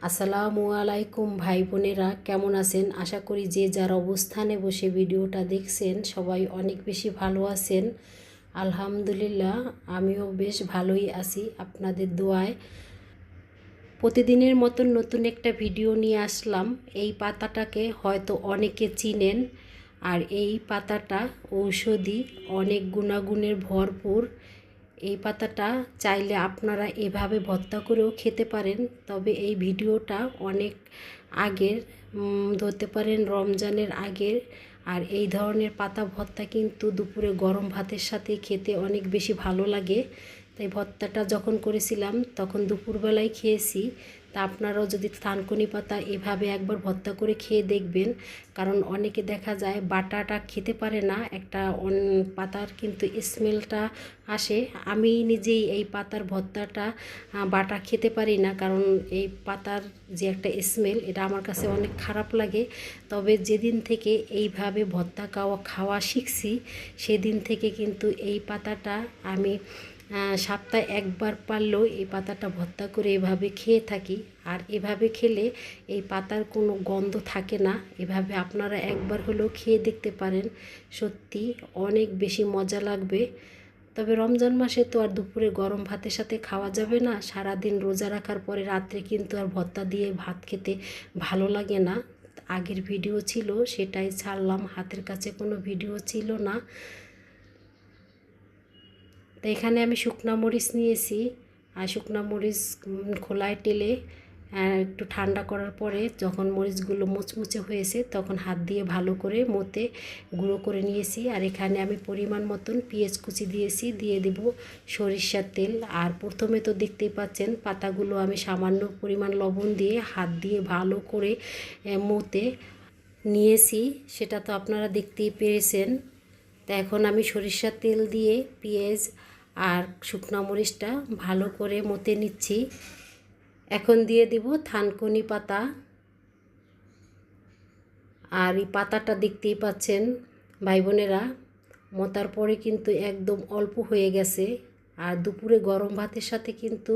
আসসালামু আলাইকুম ভাই বোনেরা, কেমন আছেন? আশা করি যে যার অবস্থানে বসে ভিডিওটা দেখছেন সবাই অনেক বেশি ভালো আছেন। আলহামদুলিল্লাহ, আমিও বেশ ভালোই আছি আপনাদের দোয়ায়। প্রতিদিনের মতন নতুন একটা ভিডিও নিয়ে আসলাম। এই পাতাটাকে হয়তো অনেকে চিনেন, আর এই পাতাটা ঔষধি, অনেক গুণাগুণের ভরপুর। এই পাতাটা চাইলে আপনারা এভাবে ভর্তা করেও খেতে পারেন। তবে এই ভিডিওটা অনেক আগের, ধরতে পারেন রমজানের আগের। আর এই ধরনের পাতা ভর্তা কিন্তু দুপুরে গরম ভাতের সাথে খেতে অনেক বেশি ভালো লাগে। তাই ভর্তাটা যখন করেছিলাম তখন দুপুরবেলায় খেয়েছি। তা আপনারাও যদি থানকুনি পাতা এভাবে একবার ভর্তা করে খেয়ে দেখবেন। কারণ অনেকে দেখা যায় বাটাটা খেতে পারে না, একটা পাতার কিন্তু স্মেলটা আসে। আমি নিজেই এই পাতার ভর্তাটা বাটা খেতে পারি না, কারণ এই পাতার যে একটা স্মেল, এটা আমার কাছে অনেক খারাপ লাগে। তবে যেদিন থেকে এইভাবে ভর্তা খাওয়া শিখছি, সেদিন থেকে কিন্তু এই পাতাটা আমি সপ্তাহে একবার পারলেও এই পাতাটা ভর্তা করে এভাবে খেয়ে থাকি। আর এভাবে খেলে এই পাতার কোনো গন্ধ থাকে না। এভাবে আপনারা একবার হলেও খেয়ে দেখতে পারেন, সত্যি অনেক বেশি মজা লাগবে। তবে রমজান মাসে তো আর দুপুরে গরম ভাতের সাথে খাওয়া যাবে না। সারাদিন রোজা রাখার পরে রাত্রে কিন্তু আর ভর্তা দিয়ে ভাত খেতে ভালো লাগে না। আগের ভিডিও ছিল সেটাই ছাড়লাম, হাতের কাছে কোনো ভিডিও ছিল না। তো এখানে আমি শুকনা মরিচ নিয়েছি। আর শুকনা মরিচ খোলায় টেলে একটু ঠান্ডা করার পরে যখন মরিচগুলো মুচমুচে হয়েছে তখন হাত দিয়ে ভালো করে মতে গুঁড়ো করে নিয়েছি। আর এখানে আমি পরিমাণ মতন পেঁয়াজ কুচি দিয়েছি, দিয়ে দেব সরিষার তেল। আর প্রথমে তো দেখতেই পাচ্ছেন পাতাগুলো আমি সামান্য পরিমাণ লবণ দিয়ে হাত দিয়ে ভালো করে মতে নিয়েছি, সেটা তো আপনারা দেখতেই পেরেছেন। তা এখন আমি সরিষার তেল দিয়ে পেঁয়াজ আর শুকনো মরিচটা ভালো করে মতে নিচ্ছি। এখন দিয়ে দিব থানকুনি পাতা। আর এই পাতাটা দেখতেই পাচ্ছেন ভাই বোনেরা, মতার পরে কিন্তু একদম অল্প হয়ে গেছে। আর দুপুরে গরম ভাতের সাথে কিন্তু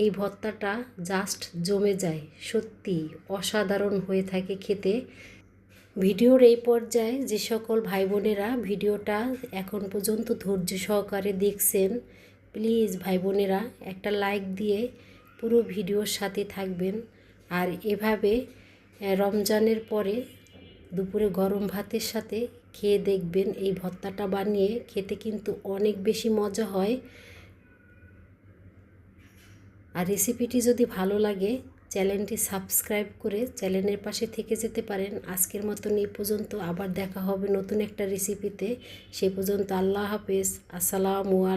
এই ভর্তাটা জাস্ট জমে যায়, সত্যি অসাধারণ হয়ে থাকে খেতে। ভিডিওর এই পর্যায়ে যে সকল ভাই বোনেরা ভিডিওটা এখন পর্যন্ত ধৈর্য সহকারে দেখছেন, প্লিজ ভাই বোনেরা একটা লাইক দিয়ে পুরো ভিডিওর সাথে থাকবেন। আর এভাবে রমজানের পরে দুপুরে গরম ভাতের সাথে খেয়ে দেখবেন। এই ভর্তাটা বানিয়ে খেতে কিন্তু অনেক বেশি মজা হয়। আর রেসিপিটি যদি ভালো লাগে চ্যানেলটি সাবস্ক্রাইব করে চ্যানেলের পাশে থেকে যেতে পারেন। আজকের মতন এই পর্যন্ত, আবার দেখা হবে নতুন একটা রেসিপিতে। সে পর্যন্ত আল্লাহ হাফেজ, আসসালামু আলাইকুম।